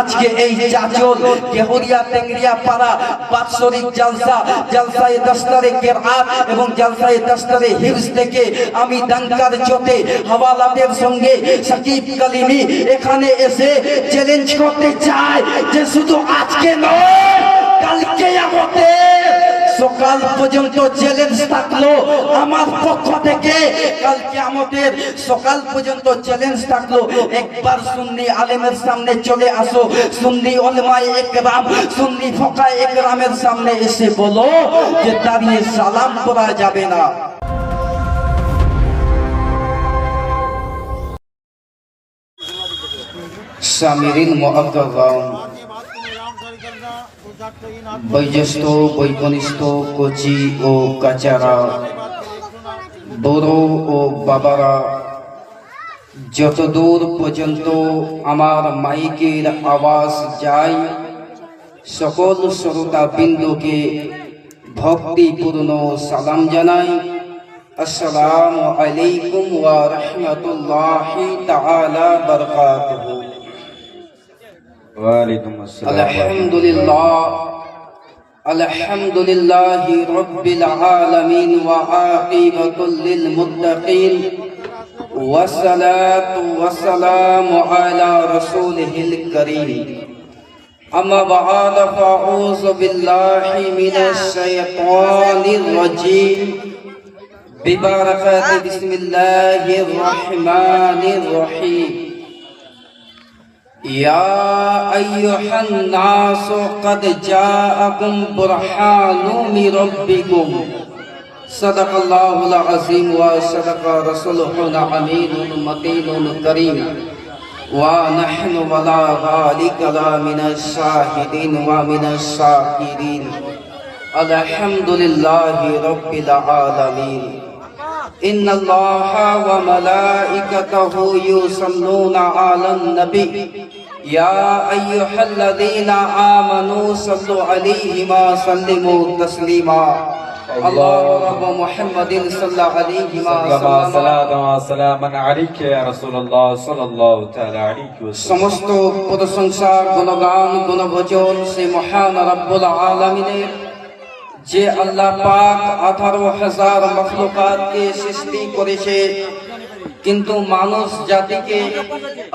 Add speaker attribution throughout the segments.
Speaker 1: আজকে এই চাচল কেহরিয়া টেংরিয়া পাড়া বাৎসরিক জলসায়ে দস্তরে কেরাত এবং জলসায়ে দস্তরে হিফজ থেকে আমি ডাঙ্কার চোটে হাওয়ালাতের সঙ্গে সাকিব কালিমি এখানে এসে চ্যালেঞ্জ করতে চাই যে শুধু আজকে নয়, কালকে আমাদের সকাল পর্যন্ত চ্যালেঞ্জ থাকলো আমার পক্ষ থেকে, কালকে আমাদের সকাল পর্যন্ত চ্যালেঞ্জ থাকলো। একবার সুন্নি আলেমের সামনে চলে আসো, সুন্নি উলামায়ে ইকরাম, সুন্নি ফুকাহায়ে ইকরামের সামনে এসে বলো যে দাঁড়িয়ে সালাম করা যাবে না। সামিরিন মুআজ্জাম, বয়োজ্যেষ্ঠ বৈকনিষ্ঠ কচি ও কাচারা, বড় ও বাবারা, যতদূর পর্যন্ত আমার মাইকের আওয়াজ যায় সকল শ্রোতাবৃন্দকে ভক্তিপূর্ণ সালাম জানাই। আসসালামু আলাইকুম ওয়া রাহমাতুল্লাহি তাআলা বারাকাতুহু।
Speaker 2: ওয়ালাইকুম আসসালাম।
Speaker 1: আলহামদুলিল্লাহি রাব্বিল আলামিন ওয়া আকিবাতুল লিল মুত্তাকিন ওয়া সালাতু ওয়া সালামু আলা রাসূলিহিল কারীম। আম্মা বা'দ, ফাউযু বিল্লাহি মিনাশ শাইতানির রাজীম। বিবারাকাতি বিসমিল্লাহির রহমানির রহিম। या अय्युहन्नास क़द जाअकुम बुरहानुम मिर रब्बिकुम सदक़ल्लाहुल अज़ीम व सदक़ रसूलुहुल अमीनुल मतीनुल करीम व नहनु वला ज़ालिका मिनश शाहिदीन व मिनश शाकिरीन। अल्हम्दुलिल्लाहि रब्बिल आलमीन। इन्नल्लाहा व मलाइकतहु युसल्लूना अलन नबी या अय्युहल्लज़ीना आमनू सल्लु अलैहि व सल्लिमू तस्लीमा। अल्लाहु रब्ब मुहम्मदिन सल्लल्लाहु अलैहि व
Speaker 2: सलामान अलैका या रासूलुल्लाह सल्लल्लाहु ताआला अलैहि वसल्लम।
Speaker 1: समस्त प्रशंसा गुणगान गुणभजन से महान रब्बुल आलमीনের, যে আল্লাহ পাক 18,000 মখলুকাতকে সৃষ্টি করেছে, কিন্তু মানুষ জাতিকে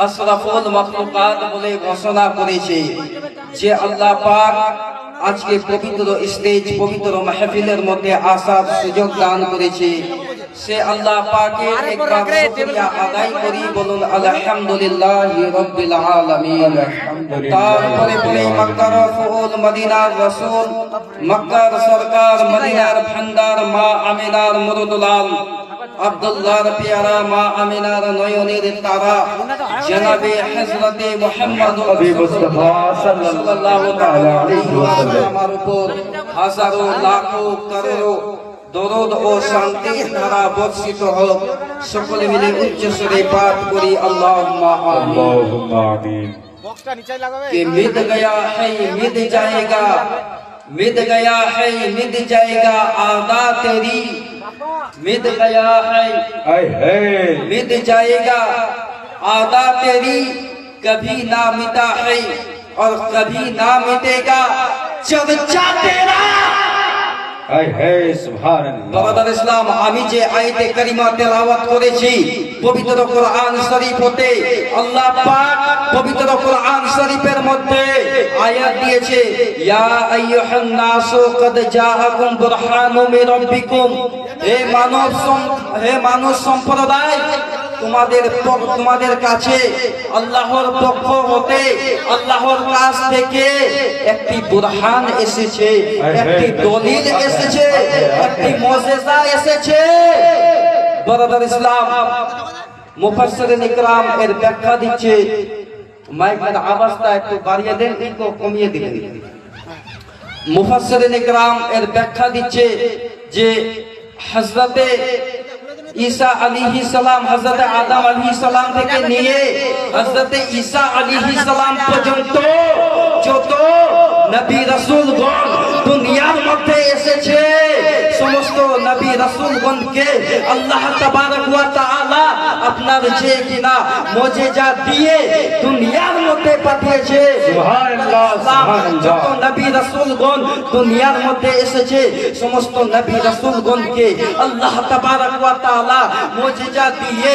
Speaker 1: আশরাফুল মখলুকাত বলে ঘোষণা করেছে। যে আল্লাহ পাক আজকে পবিত্র স্টেজ পবিত্র মাহফিলের মধ্যে আসার সুযোগ দান করেছে, সে আল্লাহ পাকের একবার শুকরিয়া আদায় করি, বলুন আলহামদুলিল্লাহি রাব্বিল আলামিন। তারপরে পরে মক্কার রাসূল, মদিনার রাসূল, মক্কার সরকার, মদিনার ভান্ডার, মা আমিনার মুরদুলাল, আব্দুল্লাহর পেয়ারা, মা আমিনার নয়নের তারা, জনাবে হযরতে মুহাম্মদ
Speaker 2: মুস্তাফা সাল্লাল্লাহু তাআলা আলাইহি ওয়াসাল্লাম
Speaker 1: আমার উপর হাজারো লাখো করোড়ো দরুদ ও শান্তির ধারা বর্ষিত হোক। সকলে মিলে উচ্চ স্বরে পাঠ করি আল্লাহুম্মা আমিন।
Speaker 2: আল্লাহুম্মা আমিন।
Speaker 1: कि मिट गया है मिट जाएगा, मिट गया है मिट जाएगा आदा तेरी, मिट गया है मिट जाएगा आदा तेरी, कभी ना मिटा है और कभी ना मिटेगा चर्चा तेरा। বাবাদার ইসলাম, আমি যে আয়াতে কারিমা তেলাওয়াত করেছি পবিত্র কোরআন শরীফ হতে, আল্লাহ পাক পবিত্র কোরআন শরীফের মধ্যে আয়াত দিয়েছে, ইয়া আইয়ুহান নাসু ক্বাদ জাআকুম বুরহানুম মির রাব্বিকুম। হে মানব সম্প্রদায়, তোমাদের কাছে আল্লাহর পক্ষ হতে, আল্লাহর কাছ থেকে একটি বুরহান এসেছে, একটি দলিল এসেছে, একটি মুজিজা এসেছে। বারাদার ইসলাম, মুফাসসিরিন ইকরাম এর ব্যাখ্যা দিচ্ছে। মাইকের আওয়াজটা একটু বাড়িয়ে দেন, একটু কমিয়ে দিবেন। মুফাসসিরিন ইকরাম এর ব্যাখ্যা দিচ্ছে যে হযরতে ঈসা আলাইহিস সালাম, হযরত আদম আলাইহিস সালাম থেকে নিয়ে হযরত ঈসা আলাইহিস সালাম পর্যন্ত যত নবী রাসূলগণ দুনিয়ার মধ্যে এসেছে, সমস্ত নবী রাসূলগণকে আল্লাহ তাবারক ওয়া তাআলা আপনার যে কিনা মুজিজা দিয়ে দুনিয়ার মধ্যে পাঠিয়েছে।
Speaker 2: সুবহানাল্লাহ, সুবহানাল্লাহ।
Speaker 1: যত নবী রাসূলগণ দুনিয়ার মধ্যে এসেছে সমস্ত নবী রাসূলগণকে আল্লাহ তাবারক ওয়া তাআলা মুজিজা দিয়ে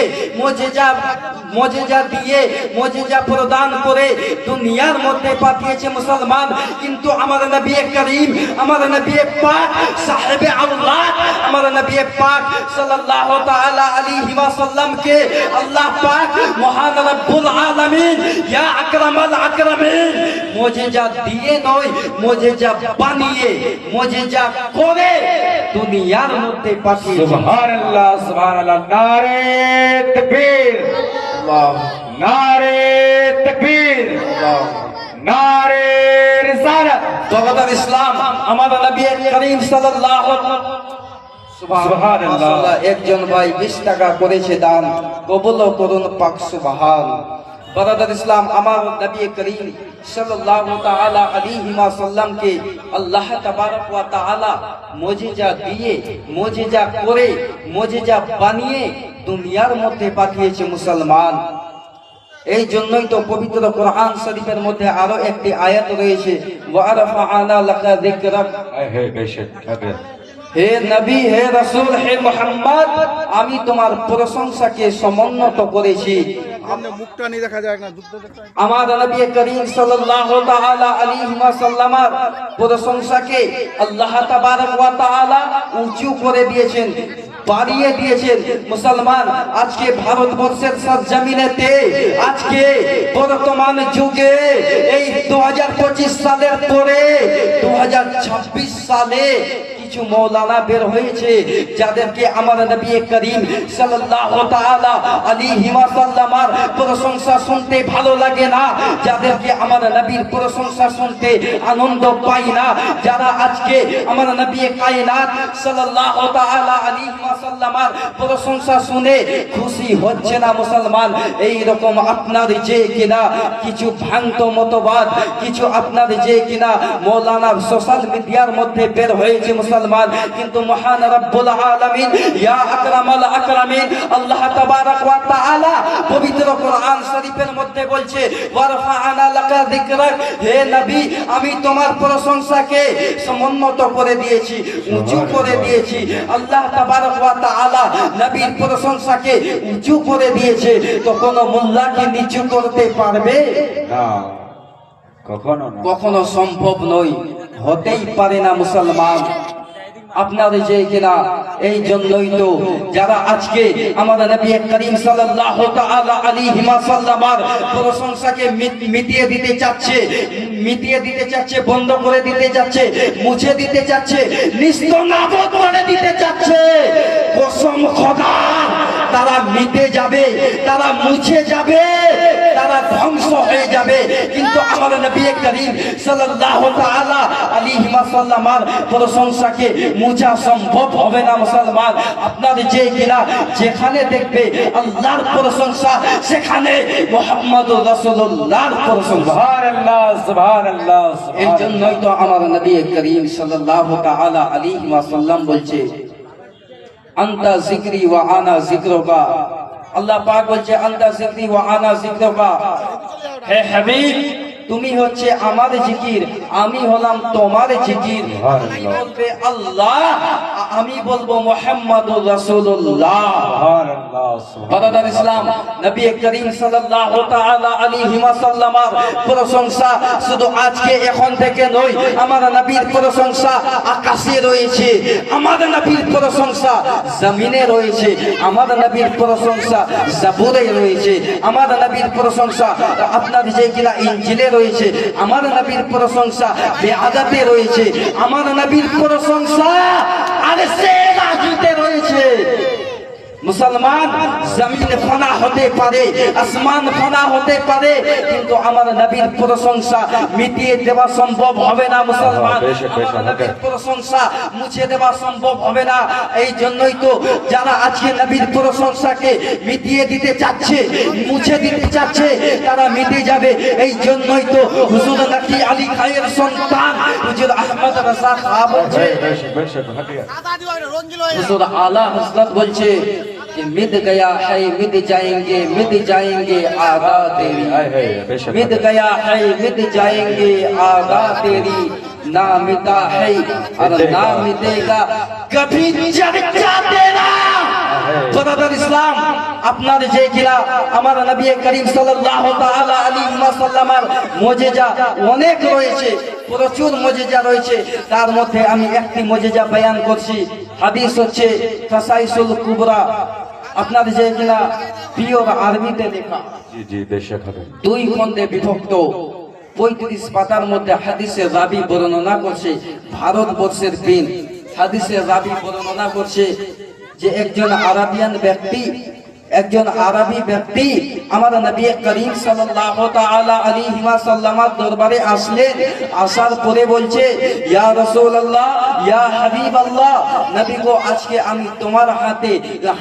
Speaker 1: মুজিজা প্রদান করে দুনিয়ার মধ্যে পাঠিয়েছে মুসলমান। কিন্তু আমার নবী করিম, আমার নবী পাক সাহেবে আল্লাহ, আমার নবী পাক সাল্লাল্লাহু তাআলা আলাইহি ওয়াসাল্লাম কে আল্লাহ পাক মহান রব্বুল আলামিন ইয়া আকরামাল আকরামিন মুজিজা দিয়ে নয়, মুজিজা বানিয়ে, মুজিজা করে দুনিয়ার মধ্যে পাঠিয়েছে।
Speaker 2: সুবহানাল্লাহ, সুবহানাল্লাহ। নারে তাকবীর,
Speaker 1: আল্লাহ,
Speaker 2: নারে তাকবীর,
Speaker 1: আল্লাহ।
Speaker 2: নারে রিসালাত।
Speaker 1: জগতের ইসলাম আমার নবী করিম সাল্লাল্লাহু
Speaker 2: সুবহানাল্লাহ।
Speaker 1: একজন ভাই 20 টাকা করেছে দান, কবুল করুন পাক সুবহান। বারাদার ইসলাম আমার নবী করিম সাল্লাল্লাহু তাআলা আলাইহি ওয়াসাল্লাম কে আল্লাহ তাবারক ওয়া তাআলা মুজিজা দিয়ে, মুজিজা করে, মুজিজা বানিয়ে দুনিয়ার মধ্যে পাঠিয়েছে মুসলমান। এই জন্যই তো পবিত্র কোরআন শরীফের মধ্যে আরো একটি আয়াত রয়েছে, ওয়া রাফা'না লাকা যিকরাক।
Speaker 2: হে বেশক হবে।
Speaker 1: হে নবী, হে রাসূল, হে মুহাম্মদ, আমি তোমার প্রশংসাকে সমুন্নত করেছি।
Speaker 3: মুখটা নিয়ে দেখা যায় না, দুধ দেখা যায়।
Speaker 1: আমার নবী করিম সাল্লাল্লাহু তাআলা আলাইহি ওয়াসাল্লামের প্রশংসাকে আল্লাহ তাবারক ওয়া তাআলা উঁচু করে দিয়েছেন, বাড়িয়ে দিয়েছেন। মুসলমান আজকে ভারতবর্ষের সরজমিনেতে, আজকে বর্তমান যুগে এই 2025 সালের পরে 2026 সালে কিছু মৌলানা বের হয়েছে যাদেরকে আমার নবী করিম সাল্লাল্লাহু তাআলা আলাইহি ওয়াসাল্লামের প্রশংসা শুনতে ভালো লাগে না, যাদেরকে আমার নবীর প্রশংসা শুনতে আনন্দ পাই না, যারা আজকে আমার নবী কায়নাত সাল্লাল্লাহু তাআলা আলাইহি ওয়াসাল্লামের প্রশংসা শুনে খুশি হচ্ছে না। মুসলমান এই রকম আপনার যে কিনা কিছু ভ্রান্ত মতবাদ, কিছু আপনার যে কিনা মৌলানা সোশ্যাল মিডিয়ার মধ্যে বের হয়েছে মুসলমান, কিন্তু মহান রব্বুল আলামিন ইয়া আকরামাল আকরামিন আল্লাহ তাবারক ওয়া তাআলা পবিত্র কোরআন শরীফের মধ্যে বলছে, ওয়ারফা'না লাকা যিকরাক। হে নবী, আমি তোমার প্রশংসাকে সমুন্নত করে দিয়েছি, উঁচু করে দিয়েছি। আল্লাহ তাবারক ওয়া তাআলা নবীর প্রশংসাকে উঁচু করে দিয়েছে, তো কোনো মোল্লা কি নিচু করতে পারবে?
Speaker 2: না, কখনো না।
Speaker 1: কখনো সম্ভব নয়, হতেই পারে না। মুসলমান আপনার যে কিনা এই জন্যই তো যারা আজকে আমাদের নবী করিম সাল্লাল্লাহু তাআলা আলাইহি ওয়াসাল্লামের প্রশংসাকে মিটিয়ে দিতে চাচ্ছে, বন্ধ করে দিতে চাচ্ছে, মুছে দিতে চাচ্ছে, নিস্তনাবুদ করে দিতে চাচ্ছে। কসম খোদার, তারা মিটে যাবে, তারা মুছে যাবে, তারা ধ্বংস হয়ে যাবে, কিন্তু আমার নবী করিম সাল্লাল্লাহু তাআলা আলাইহি ওয়াসাল্লামের প্রশংসাকে মুছা সম্ভব হবে না। মুসলমান আপনার যে কিনা যেখানে দেখবে আল্লাহর প্রশংসা, সেখানে মুহাম্মদুর রাসূলুল্লাহর প্রশংসা।
Speaker 2: সুবহানাল্লাহ, সুবহানাল্লাহ,
Speaker 1: এই
Speaker 2: সুবহানাল্লাহ।
Speaker 1: জন্যই তো আমার নবী করিম সাল্লাল্লাহু তাআলা আলাইহি ওয়াসাল্লাম বলছে, আনতা যিকরি ওয়া আনা যিকরুকা। আল্লাহ পাক বলছে, আনতা যিকরি ওয়া আনা যিকরুকা। হে হাবিব, তুমি হচ্ছে আমার জিকির, আমি হলাম তোমার জিকির। তুমি বলবে আল্লাহ, আমি বলবো মুহাম্মাদুর রাসূলুল্লাহ।
Speaker 2: সুবহানাল্লাহ, সুবহানাল্লাহ।
Speaker 1: বারাদার ইসলাম নবী করিম সাল্লাল্লাহু তাআলা আলাইহি ওয়াসাল্লামের প্রশংসা শুধু আজকে এখন থেকে নয়, আমার নবীর প্রশংসা আকাশে রয়েছে, আমার নবীর প্রশংসা জমিনে রয়েছে, আমার নবীর প্রশংসা জাবুরে রয়েছে, আমার নবীর প্রশংসা আপনার যে কিনা ইনজিলে রয়েছে, আমার নবীর প্রশংসা বেআদাতে রয়েছে, আমার নবীর প্রশংসা আরশে রাজিতে রয়েছে। মুসলমান জমিন ফানা হতে পারে, আসমান ফানা হতে পারে, কিন্তু আমার নবীর প্রশংসা মিটিয়ে দেওয়া সম্ভব হবে না। মুসলমান, আমার নবীর প্রশংসা মুছে দেওয়া সম্ভব হবে না। এই জন্যই তো যারা আজকে নবীর প্রশংসাকে মিটিয়ে দিতে চাচ্ছে, মুছে দিতে চাচ্ছে, তারা মিটে যাবে। এই জন্যই তো হুজুর নাকি আলী খায়ের সন্তান হুজুর আহমদ রাজা খাঁ বলছে, হুজুর আলা হযরত বলছে कि मिट गया है मिट जाएंगे आगा तेरी, मिट गया है मिट जाएंगे आगा तेरी, ना मिटा है और ना मिटेगा कभी चर्चा तेरा। ব্রাদার ইসলাম, আপনার যে কিনা আমার নবী করিম সাল্লাল্লাহু তাআলা আলাইহি ওয়াসাল্লামের মুজিজা অনেক রয়েছে, প্রচুর মুজিজা রয়েছে। তার মধ্যে আমি একটি মুজিজা বয়ান করছি। হাদিস হচ্ছে কাসাইসুল কুবরা, আপনার যে কিনা পিওর আরবিতে লেখা,
Speaker 2: জি জি বেশক হবে,
Speaker 1: 2 খণ্ডে বিভক্ত, 35 পাতার মধ্যে হাদিসের রাবি বর্ণনা করছে। ভারতবর্ষের বিন হাদিসের রাবি বর্ণনা করছে যে একজন আরবি ব্যক্তি আমার নবী করিম সাল্লাল্লাহু তাআলা আলাইহি ওয়াসাল্লামের দরবারে আসলেন। আসার পরে বলছে, ইয়া রাসূলুল্লাহ, ইয়া হাবিবাল্লাহ, নবী গো, আজকে আমি তোমার হাতে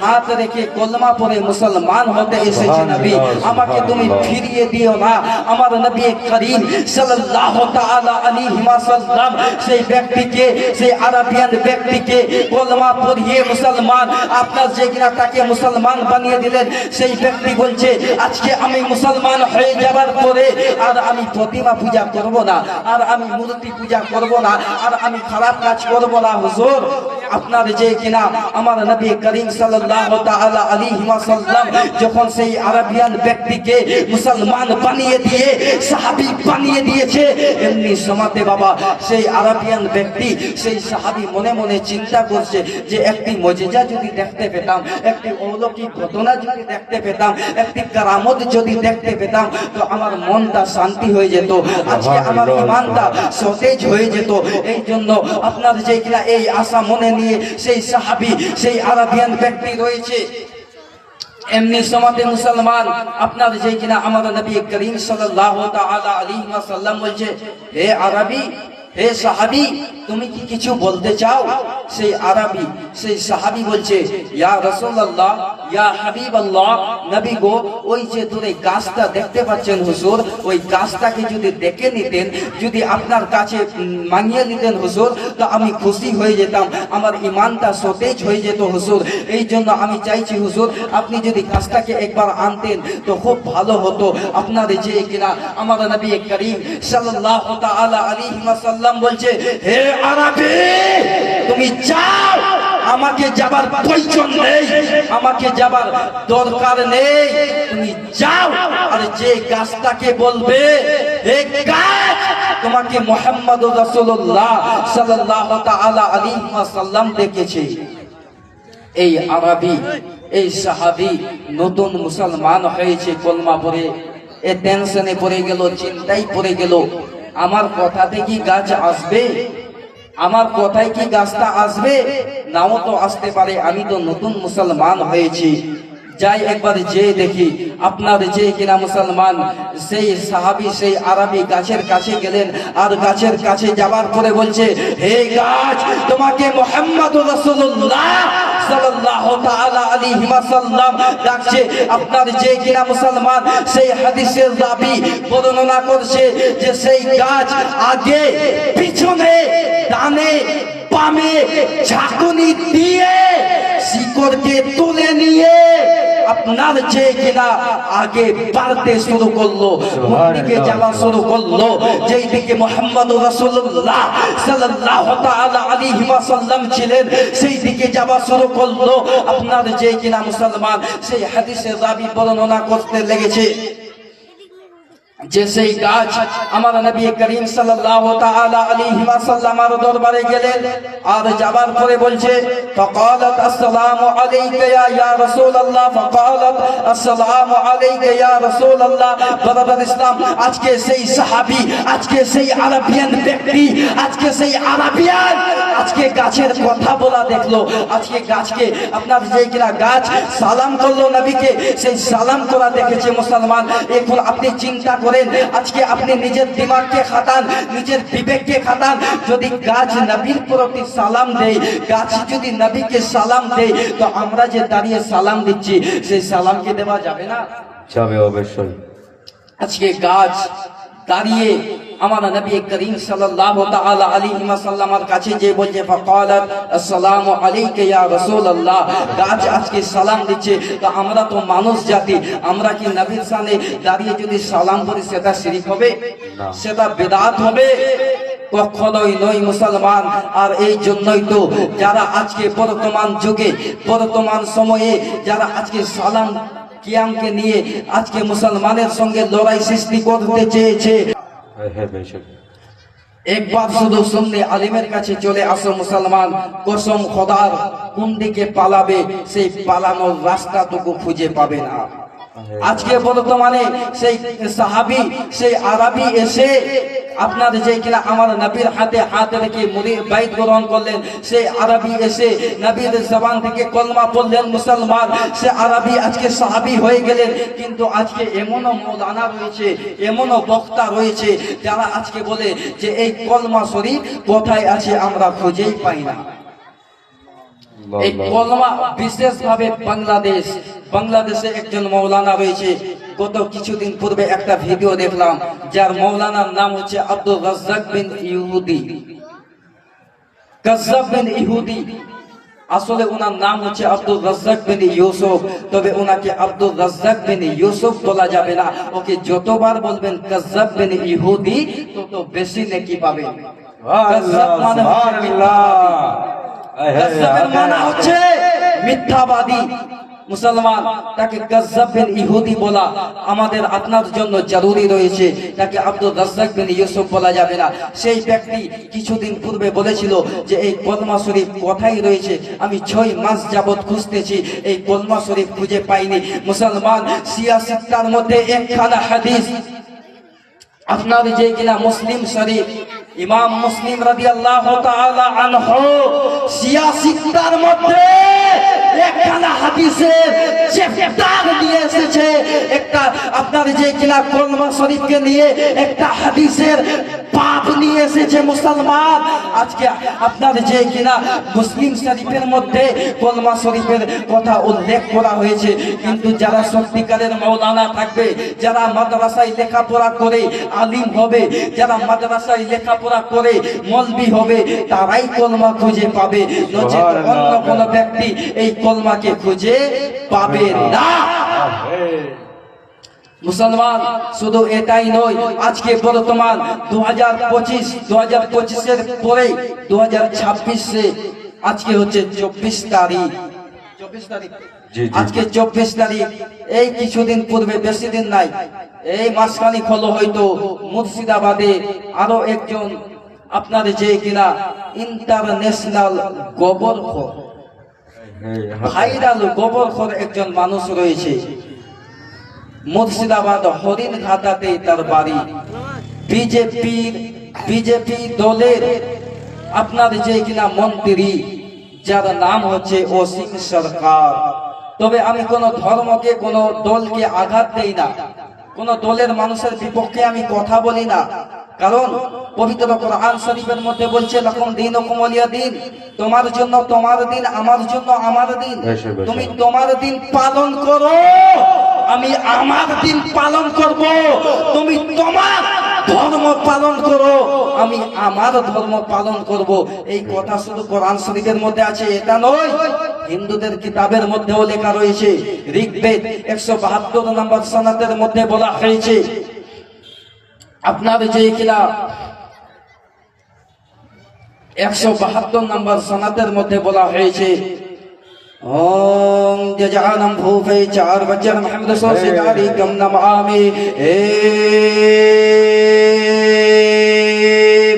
Speaker 1: হাত রেখে কলমা পড়ে মুসলমান হতে এসেছি। নবী, আমাকে তুমি ফিরিয়ে দিও না। আমার নবী করিম সাল্লাল্লাহু তাআলা আলাইহি ওয়াসাল্লাম সেই ব্যক্তিকে, সেই আরবিয়ান ব্যক্তিকে কলমা পড়িয়ে মুসলমান, আপনার যে কিনা তাকে মুসলমান বানিয়ে দিলেন। সেই ব্যক্তি বলছে, আজকে আমি মুসলমান হয়ে যাবার পরে আর আমি প্রতিমা পূজা করব না, আর আমি মূর্তি পূজা করব না, আর আমি খারাপ কাজ করব না। হুজুর, আপনার যে কিনা আমার নবী করিম সাল্লাল্লাহু তাআলা আলাইহি ওয়াসাল্লাম যখন সেই আরবিয়ান ব্যক্তিকে মুসলমান বানিয়ে দিয়ে সাহাবী বানিয়ে দিয়েছে, এমনি সমাতে বাবা সেই আরবিয়ান ব্যক্তি, সেই সাহাবী মনে মনে চিন্তা করছে যে একটি মুজিজা যদি দেখতে পেতাম, একটি অলৌকিক ঘটনা যদি দেখতে পেতাম, একটি কারামত যদি দেখতে পেতাম, তো আমার মনটা শান্তি হয়ে যেত, আজকে আমার ইমানটা সতেজ হয়ে যেত। এই জন্য আপনার যে কিনা এই আশা মনে নিয়ে সেই সাহাবী, সেই আরবিয়ান ব্যক্তি রয়েছে। এমনি সমাতে মুসলমান, আপনার যে কিনা আমার নবী করিম সাল্লাল্লাহু তাআলা আলাইহি ওয়াসাল্লাম বলছে, হে আরবি, হে সাহাবী, তুমি কি কিছু বলতে চাও? সেই আরবি, সেই সাহাবী বলছে, ইয়া রাসূলুল্লাহ, ইয়া হাবিবাল্লাহ, নবী গো, ওই যে দূরে গাছটা দেখতে পাচ্ছেন হুজুর, ওই গাছটাকে যদি দেখে নিতেন, যদি আপনার কাছে মানিয়ে নিতেন হুজুর, তো আমি খুশি হয়ে যেতাম, আমার ইমানটা সতেজ হয়ে যেত হুজুর। এই জন্য আমি চাইছি হুজুর, আপনি যদি গাছটাকে একবার আনতেন তো খুব ভালো হতো। আপনার যে কিনা আমার নবী করিম সাল্লাল্লাহু তাআলা আলাইহি ওয়াসাল্লাম বলছে, হে আরবি, তুমি যাও, আমাকে যাবার প্রয়োজন নেই, আমাকে যাবার দরকার নেই, তুমি যাও। আর যে গাছটাকে বলবে, হে গাছ, তোমাকে মুহাম্মদুর রাসূলুল্লাহ সাল্লাল্লাহু তাআলা আলাইহি ওয়াসাল্লাম ডেকেছে। এই আরবি, এই সাহাবী নতুন মুসলমান হয়েছে, কলমা পড়ে এ টেনশনে পড়ে গেল, চিন্তায় পড়ে গেল, আমার কথাতে কি গাছ আসবে? আমার কথায় কি গাছটা আসবে? নাও তো আসতে পারে, আমি তো নতুন মুসলমান হয়েছি। যাই একবার যে দেখি, আপনার যে কিনা মুসলমান সেই সাহাবী, সেই আরবি গাছের কাছে গেলেন, আর গাছের কাছে যাবার পরে বলছে, হে গাছ, তোমাকে মুহাম্মদুর রাসূলুল্লাহ সাল্লাল্লাহু তাআলা আলাইহি ওয়াসাল্লাম ডাকছে। আপনার যে কিনা মুসলমান সেই হাদিসের রাবি বর্ণনা করছে যে সেই গাছ আগে পিছনে ডানে বামে ঝাঁকুনি দিয়ে শিকড়কে তুলে নিয়ে আপনার যে কিনা আগে বাড়তে শুরু করলো, দিকে যাওয়া শুরু করলো, যেই দিকে মুহাম্মদুর রাসূলুল্লাহ সাল্লাল্লাহু তাআলা আলাইহি ওয়াসাল্লাম ছিলেন, সেই দিকে যাওয়া শুরু করলো। আপনার যে কিনা মুসলমান সেই হাদিসের রাবি বর্ণনা করতে লেগেছে, যে সেই গাছ আমার নবী করিম সাল্লাল্লাহু তাআলা আলাইহি ওয়াসাল্লামের দরবারে গেলেন আর যাবার পরে বলছে ফাকালাত আসসালামু আলাইকা ইয়া রাসূলুল্লাহ ফাকালাত আসসালামু আলাইকা ইয়া রাসূলুল্লাহ। বারাদার ইসলাম, আজকে সেই সাহাবী, আজকে সেই আরবিয়ান ব্যক্তি, আজকে সেই আরবিয়ান আজকে গাছের কথা বলা দেখলো, আজকে গাছকে আপনার যে কিনা গাছ সালাম করলো নবীকে, সেই সালাম করা দেখেছে মুসলমান। এখন আপনি চিন্তা করেন, আজকে আপনি নিজের দিমাগকে খাটান, নিজের বিবেককে খাটান। যদি গাছ নবীর প্রতি সালাম দেয়, গাছ যদি নবীকে সালাম দেয়, তো আমরা যে দাঁড়িয়ে সালাম দিচ্ছি সেই সালাম কি দেওয়া যাবে না?
Speaker 2: যাবে অবশ্যই।
Speaker 1: আজকে গাছ দাঁড়িয়ে আমার নবী করিম সাল্লাল্লাহু তাআলা আলাইহি ওয়াসাল্লামের কাছে যে বলছে ফাকালাত আসসালামু আলাইকা ইয়া রাসূলুল্লাহ, গাছ আজকে সালাম দিচ্ছে। তো আমরা তো মানুষ জাতি, আমরা কি নবীর সামনে দাঁড়িয়ে যদি সালাম করি সেটা শিরক হবে? সেটা বিদআত হবে? কখনোই নয় মুসলমান। আর এই জন্যই তো যারা আজকে বর্তমান যুগে, বর্তমান সময়ে যারা আজকে সালাম কিয়ামকে নিয়ে আজকে মুসলমানের সঙ্গে লড়াই সৃষ্টি করতে চেয়েছে, একবার শুধু শুনলে আলিমের কাছে চলে আসো মুসলমান, কসম খোদার কোন দিকে পালাবে সেই পালানোর রাস্তাটুকু খুঁজে পাবে না। আজকে বর্তমানে সেই সাহাবী, সেই আরবি এসে আপনার যে কিনা আমার নবীর হাতে হাত রেখে বাইত গ্রহণ করলেন, সেই আরবি এসে নবীর জবান থেকে কলমা পড়লেন মুসলমান, সে আরবি আজকে সাহাবী হয়ে গেলেন। কিন্তু আজকে এমনও মৌলানা রয়েছে, এমনও বক্তা রয়েছে যারা আজকে বলে যে এই কলমা শরীফ কোথায় আছে আমরা খুঁজেই পাই না। এই কলমা বিশেষভাবে বাংলাদেশে একজন মৌলানা রয়েছে। গত কিছুদিন পূর্বে একটা ভিডিও দেখলাম, যার মৌলানার নাম হচ্ছে আব্দুল রাজ্জাক বিন ইহুদি, কাজ্জাব বিন ইহুদি। আসলে ওনার নাম হচ্ছে আব্দুল রাজ্জাক বিন ইউসুফ, তবে ওনাকে আব্দুল রাজ্জাক বিন ইউসুফ বলা যাবে না। ওকে যতবার বলবেন কাজ্জাব বিন ইহুদি তত বেশি নেকি পাবেন। কাজ্জাব মানে কাজ্জাবের মানে হচ্ছে মিথ্যাবাদী। মুসলমান, তাকে কাজ্জাব বিন ইহুদি বলা আমাদের আপনার জন্য জরুরি রয়েছে, তাকে আব্দুল রাজ্জাক বিন ইউসুফ বলা যাবে না। সেই ব্যক্তি কিছুদিন পূর্বে বলেছিল যে এই কলমা শরীফ কোথায় রয়েছে, আমি 6 মাস যাবত খুঁজতেছি, এই কলমা শরীফ খুঁজে পাইনি। মুসলমান, সিয়াসিত্তার মধ্যে একখানা হাদিস আপনার যে কিনা মুসলিম শরীফ, ইমাম মুসলিম রাদিয়াল্লাহু তাআলা আনহু সিয়াসিত্তার মধ্যে একখানা হাদিসের চ্যাপ্টার দিয়ে এসেছে, একটা আপনার যে কিনা কলমা শরীফকে নিয়ে একটা হাদিসের বাব নিয়ে এসেছে। মুসলমান, আজকে আপনার যে কিনা মুসলিম শরীফের মধ্যে কলমা শরীফের কথা উল্লেখ করা হয়েছে, কিন্তু যারা সত্যিকারের মাওলানা থাকবে, যারা মাদ্রাসায় লেখাপড়া করে আলিম হবে, যারা মাদ্রাসায় লেখাপড়া করে মৌলবি হবে, তারাই কলমা খুঁজে পাবে, নচেত অন্য কোন ব্যক্তি এই কলমাকে খুঁজে পাবে না। মুসলমান, শুধু এটাই নয়, আজকে বর্তমান 2025-এর পরে 2026 আজকে হচ্ছে 24 তারিখ, আজকে 24 তারিখ। এই কিছুদিন পূর্বে, বেশি দিন নাই, এই মাসখানিক হলো হয়তো মুর্শিদাবাদে আরো একজন আপনার যে কিনা ইন্টারন্যাশনাল গোবরখোর, ভাইরাল গোবরখোর একজন মানুষ রয়েছে। মুর্শিদাবাদ হরিণঘাটাতে তার বাড়ি। বিজেপি দলের আপনার যে কিনা মন্ত্রী, যার নাম হচ্ছে অসীম সরকার। তবে আমি কোন ধর্মকে, কোন দলকে আঘাত দেই না, কোন দলের মানুষের বিপক্ষে আমি কথা বলি না, কারণ পবিত্র কোরআন শরীফের মধ্যে বলছে লাকুম দীনুকুম ওয়ালিয়া দীন, তোমার জন্য তোমার দিন, আমার জন্য আমার দিন। তুমি তোমার দিন পালন করো, আমি আমার দিন পালন করব। তুমি তোমার ধর্ম পালন করো, আমি আমার ধর্ম পালন করব। এই কথা শুধু কোরআন শরীফের মধ্যে আছে এটা নয়, হিন্দুদের কিতাবের মধ্যেও লেখা রয়েছে। ঋগ্বেদ 172 নম্বর সনদের মধ্যে বলা হয়েছে, আপনার যে কিনা 172 নম্বর সনদের মধ্যে বলা হয়েছে ओम जजानम भूफे चार वचन मोहम्मद से दारी कम नमामि ए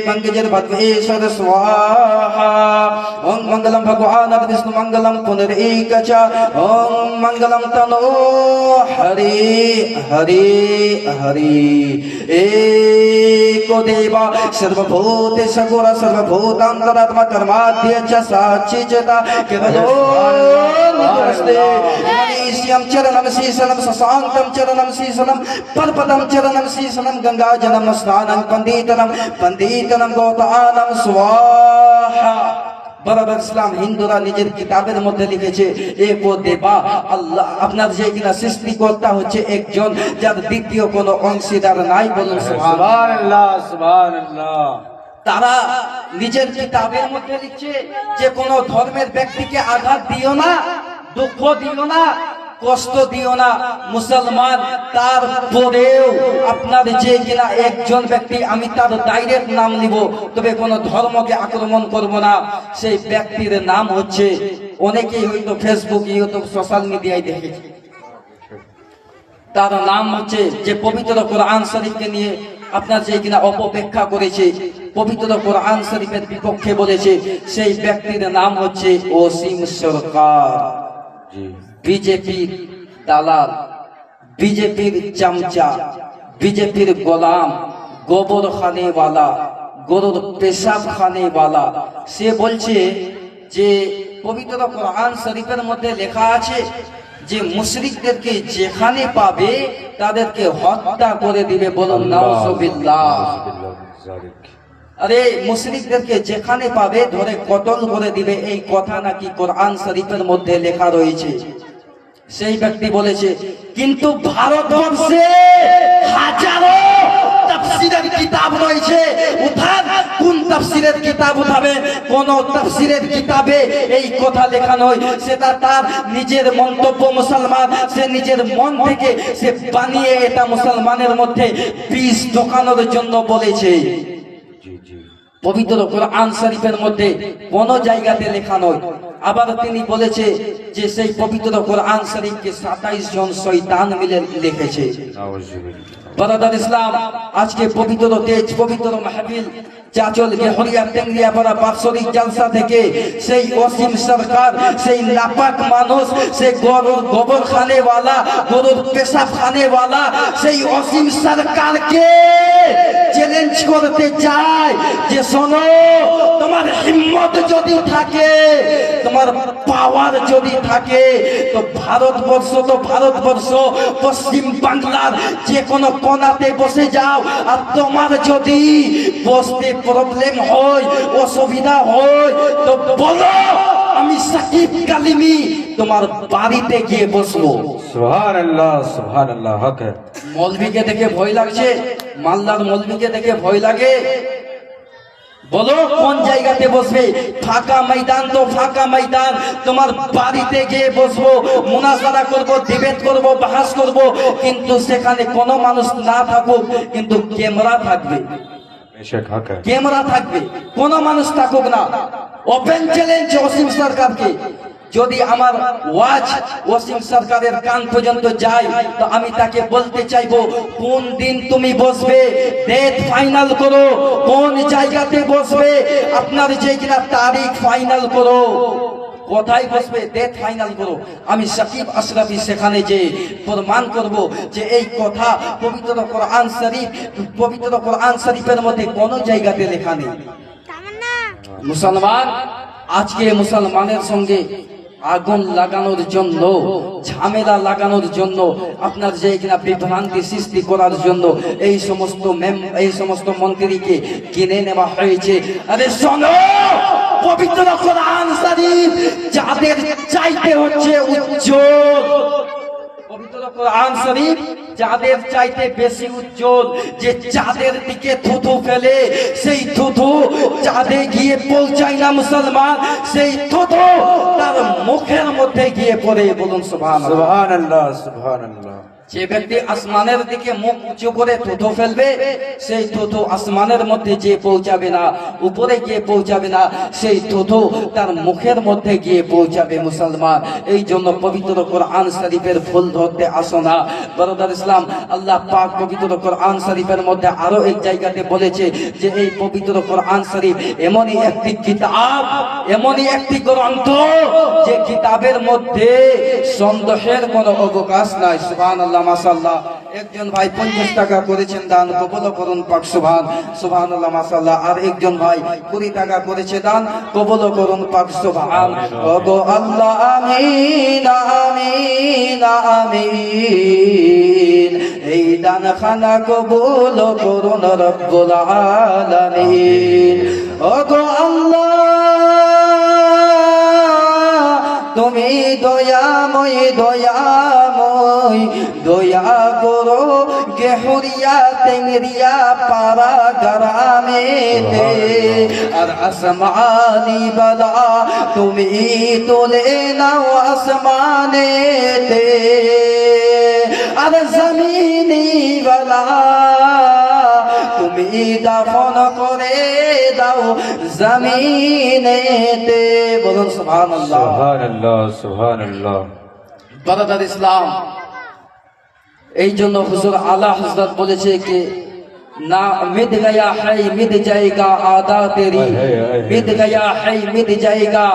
Speaker 1: पंकजर भद्रेश्वर स्वाहा ओम मंगलम भगवान विष्णु मंगलम पुनरेकच ओम मंगलम तनो हरि हरि हरि एको देवा सर्वभूत सगुण सर्वभूतांतरात्मा कर्माद्य च साक्षी चता केवलो नमस्ते मनीष्यं चरणं शीशलं सशान्तं चरणं शीशलं पर्वतं चरणं शीशलं गंगाजलं स्नानं पंडितनं गौतानं स्वाहा। बराबर इस्लाम हिंदुरा निजेर किताबेर मধ্যে লিখেছে এক ও দেবা আল্লাহ আপনার যে কিনা সৃষ্টিকর্তা হচ্ছে একজন যার দ্বিতীয় কোনো অংশীদার নাই বলুন সুবহানাল্লাহ।
Speaker 2: সুবহানাল্লাহ।
Speaker 1: তারা নিজের কিতাবের মধ্যে লিখছে যে কোনো ধর্মের ব্যক্তিকে আঘাত দিও না, দুঃখ দিও না, কষ্ট দিও না। মুসলমান তারপরেও আপনার যে কিনা একজন ব্যক্তি আমি তার ডাইরেক্ট নাম নিব, তবে কোনো ধর্মকে আক্রমণ করব না। সেই ব্যক্তির নাম হচ্ছে, অনেকেই হয়তো ফেসবুক ইউটিউব সোশ্যাল মিডিয়ায় দেখেছে, তার নাম হচ্ছে যে পবিত্র কোরআন শরীফকে নিয়ে আপনার যে কিনা অপব্যাখ্যা করেছে, পবিত্র কোরআন শরীফের বিপক্ষে বলেছে, সেই ব্যক্তির নাম হচ্ছে অসীম সরকার। বিজেপির দালাল, বিজেপির চামচা, বিজেপির গোলাম, গোবর খানেওয়ালা, গরুর পেশাব খানেওয়ালা। সে বলছে যে পবিত্র কোরআন শরীফের মধ্যে লেখা আছে যে মুশরিকদেরকে যেখানে পাবে তাদেরকে হত্যা করে দিবে। বলুন নাউজুবিল্লাহ। আরে মুশরিকদেরকে যেখানে পাবে ধরে কতল করে দিবে, এই কথা নাকি কোরআন শরীফের মধ্যে লেখা রয়েছে। সেই ব্যক্তি বলেছে কিন্তু ভারতবর্ষে হাজারো তাফসীরের কিতাব রয়েছে, উঠান কোন তাফসীরের কিতাব উঠাবে? কোন তাফসীরের কিতাবে এই কথা লেখা নয়, সেটা তার নিজের মন্তব্য। মুসলমান সে নিজের মন থেকে সে বানিয়ে এটা মুসলমানের মধ্যে বিষ ঢোকানোর জন্য বলেছে। পবিত্র কোরআন শরীফের মধ্যে কোন জায়গাতে লেখা নয়। আবার তিনি বলেছে যে সেই পবিত্র কোরআন শরীফকে 27 জন শয়তান মিলে লিখেছে। বারাদার ইসলাম, আজকে পবিত্র তেজ পবিত্র মাহফিল চাচল গেহরিয়া টেঙ্গিয়া পাড়া বাৎসরিক জলসা থেকে সেই অসীম সরকার, সেই নাপাক মানুষ, সেই গরুর গোবর খানেওয়ালা, গরুর পেশাব খানেওয়ালা, সেই অসীম সরকারকে চ্যালেঞ্জ করতে চায় যে শোনো, তোমার হিম্মত যদি থাকে, তোমার পাওয়ার যদি থাকে, তো ভারতবর্ষ পশ্চিম বাংলার যে কোনো কোনাতে বসে যাও। আর তোমার যদি বসতে প্রবলেম হয়, অসুবিধা হয়, তো বলো আমি সাকিব কালিমি তোমার বাড়িতে গিয়ে বসবো।
Speaker 2: সুবহানাল্লাহ সুবহানাল্লাহ। হক।
Speaker 1: মৌলভীকে দেখে ভয় লাগছে? মালদার মৌলভীকে দেখে ভয় লাগে? বলো কোন জায়গাতে বসবে? ফাঁকা ময়দান তো ফাঁকা ময়দান, তোমার বাড়িতে গিয়ে বসবো, মুনাজারা করব, ডিবেট করব, বাহাস করব, কিন্তু সেখানে কোনো মানুষ না থাকুক, কিন্তু ক্যামেরা থাকবে। ক্যামেরা থাকবে, কোনো মানুষ থাকুক না। ওপেন চ্যালেঞ্জ অসীম সরকারকে। যদি আমার ওয়াজ অসীম সরকারের কান পর্যন্ত যায়, তো আমি তাকে বলতে চাইবো কোন দিন তুমি বসবে, ডেট ফাইনাল করো, কোন জায়গাতে বসবে, আপনার যে কিনা তারিখ ফাইনাল করো, কোথায় বসবে ডেট ফাইনাল করো। আমি সাকিব আশরাফি সেখানে যে প্রমাণ করব যে এই কথা পবিত্র কোরআন শরীফের মধ্যে কোন জায়গাতে লেখা নেই। মুসলমান, আজকে মুসলমানের সঙ্গে আগুন লাগানোর জন্য, ঝামেলা লাগানোর জন্য, আপনার যে কিনা বিভ্রান্তি সৃষ্টি করার জন্য এই সমস্ত মন্ত্রীকে কিনে নেওয়া হয়েছে। আরে শোনো, পবিত্র কোরআন শরীফ যাদের চাইতে হচ্ছে উজ্জ্বল, পবিত্র কোরআন শরীফ যাদের চাইতে বেশি উজ্জ্বল, যে চাঁদের দিকে থুথু ফেলে, সেই থুথু চাঁদে গিয়ে পৌঁছায় না মুসলমান, সেই থুথু তার মুখের মধ্যে গিয়ে পড়ে। বলুন সুবহানাল্লাহ
Speaker 2: সুবহানাল্লাহ সুবহানাল্লাহ।
Speaker 1: যে ব্যক্তি আসমানের দিকে মুখ উঁচু করে থুথু ফেলবে, সেই থুথু আসমানের মধ্যে গিয়ে পৌঁছাবে না, উপরে গিয়ে পৌঁছাবে না, সেই থুথু তার মুখের মধ্যে গিয়ে পৌঁছাবে। মুসলমান, এই জন্য পবিত্র কোরআন শরীফের ফুল ধরতে আসো না। বরদার ইসলাম, আল্লাহ পাক পবিত্র কোরআন শরীফের মধ্যে আরো এক জায়গাতে বলেছে যে এই পবিত্র কোরআন শরীফ এমনই একটি কিতাব, এমনই একটি গ্রন্থ যে কিতাবের মধ্যে সন্দেহের কোনো অবকাশ নাই। সুবহানাল্লাহ, মাশাআল্লাহ। একজন ভাই 50 টাকা করেছেন দান, কবুল করুন পাক। সুবহানাল্লাহ, মাশাআল্লাহ। আর একজন ভাই 20 টাকা করেছে দান, কবুল করুন পাক। সুবহান। ওগো আল্লাহ, আমিন আমিন আমিন। এই দান খানা কবুল করুন রব্বুল আলামিন। ওগো আল্লাহ, তুমি দয়াময় দয়াময়, দয়া করো গেহুরিয়া তেঙ্গরিয়া পারা গ্রামেতে। আর আসমানি বালা তুমি তোলে নাও আসমানেতে, আর জমিনি বালা তুমি দাফন করে দাও জমিনেতে। বলুন সুবহানাল্লাহ,
Speaker 2: সুবহানাল্লাহ, সুবহানাল্লাহ।
Speaker 1: বারাদার ইসলাম, এই জন্য হুজুর আলা হযরত বলেছে कि ना मिट गया है मिट जाएगा आदा तेरी, मिट गया है मिट जाएगा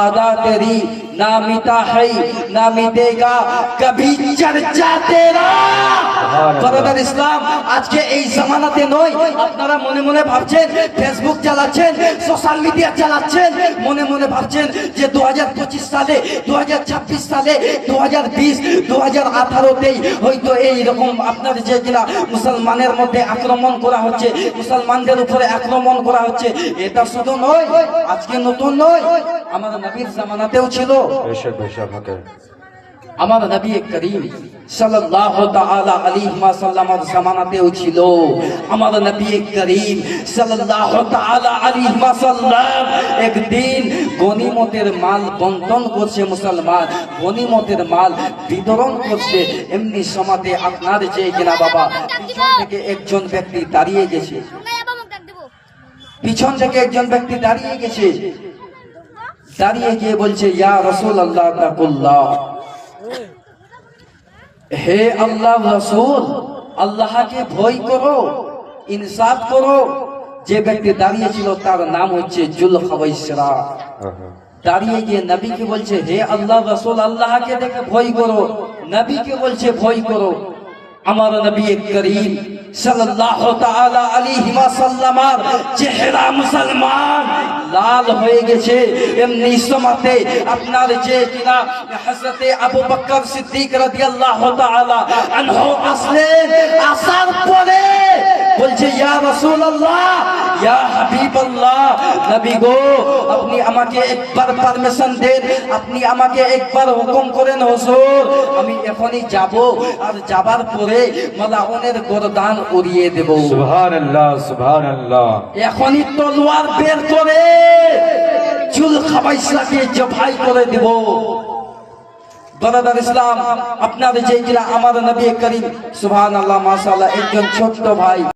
Speaker 1: आदा तेरी, ना मिटा है ना मिटेगा कभी चर्चा तेरा। বারাদার ইসলাম, আজকে এই জামানাতে নয়, আপনারা মনে মনে ভাবছেন ফেসবুক চালাচ্ছেন, সোশ্যাল মিডিয়া চালাচ্ছেন, মনে মনে ভাবছেন যে 2025 সালে, 2026 সালে, 2020, 2018তেই হয়তো এইরকম আপনার যে কিনা মুসলমানের মধ্যে আক্রমণ করা হচ্ছে, মুসলমানদের উপরে আক্রমণ করা হচ্ছে। এটা শুধু নয়, আজকে নতুন নয়, আমাদের নবীর জামানাতেও ছিল।
Speaker 2: বেশক বেশক হকে
Speaker 1: আমার নবী করিম সাল্লাল্লাহু তাআলা আলাইহি ওয়াসাল্লামের জামানাতেও ছিল। আমার নবী করিম সাল্লাল্লাহু তাআলা আলাইহি ওয়াসাল্লাম একদিন গনিমতের মাল বন্টন করছে, মুসলমান গনিমতের মাল বিতরণ করছে। এমনি সময়তে আপনার যে কিনা বাবা পিছন থেকে একজন ব্যক্তি দাঁড়িয়ে গেছে, পিছন থেকে একজন ব্যক্তি দাঁড়িয়ে গেছে, দাঁড়িয়ে গিয়ে বলছে, ইয়া রাসূলুল্লাহ তাকুল্লাহ, হে আল্লাহ রাসূল, আল্লাহকে ভয় করো, ইনসাফ করো। যে ব্যক্তি দাঁড়িয়ে ছিল তার নাম হচ্ছে জুলখাওয়াইসরা। দাঁড়িয়ে গিয়ে নবীকে বলছে, হে আল্লাহ রাসূল, আল্লাহকে দেখে ভয় করো। নবীকে বলছে ভয় করো। আমার নবী করিম সাল্লাল্লাহু তাআলা আলাইহি ওয়াসাল্লামের চেহারা মুসলমান লাল হয়ে গেছে। এমনি সময়তে আপনার যে কিনা হযরতে আবু বকর সিদ্দিক রাদিয়াল্লাহু তাআলা আনহু আসলেন, আসার পরে বলছে, ইয়া রাসূলুল্লাহ, ইয়া হাবিবাল্লাহ, নবী গো, আপনি আমাকে একবার পারমিশন দেন, আপনি আমাকে একবার হুকুম করেন হুজুর, আমি এখনই যাব, আর যাবার পরে মালাউনের গর্দান উড়িয়ে দেব।
Speaker 2: সুবহানাল্লাহ, সুবহানাল্লাহ।
Speaker 1: এখনই তলোয়ার বের করে জুলখাওয়াইসরাকে জবাই করে দেব। বারাদার ইসলাম, আপনাদের যে কিনা আমার নবী করিম সুবহানাল্লাহ, মাশাআল্লাহ, একজন ছোট্ট ভাই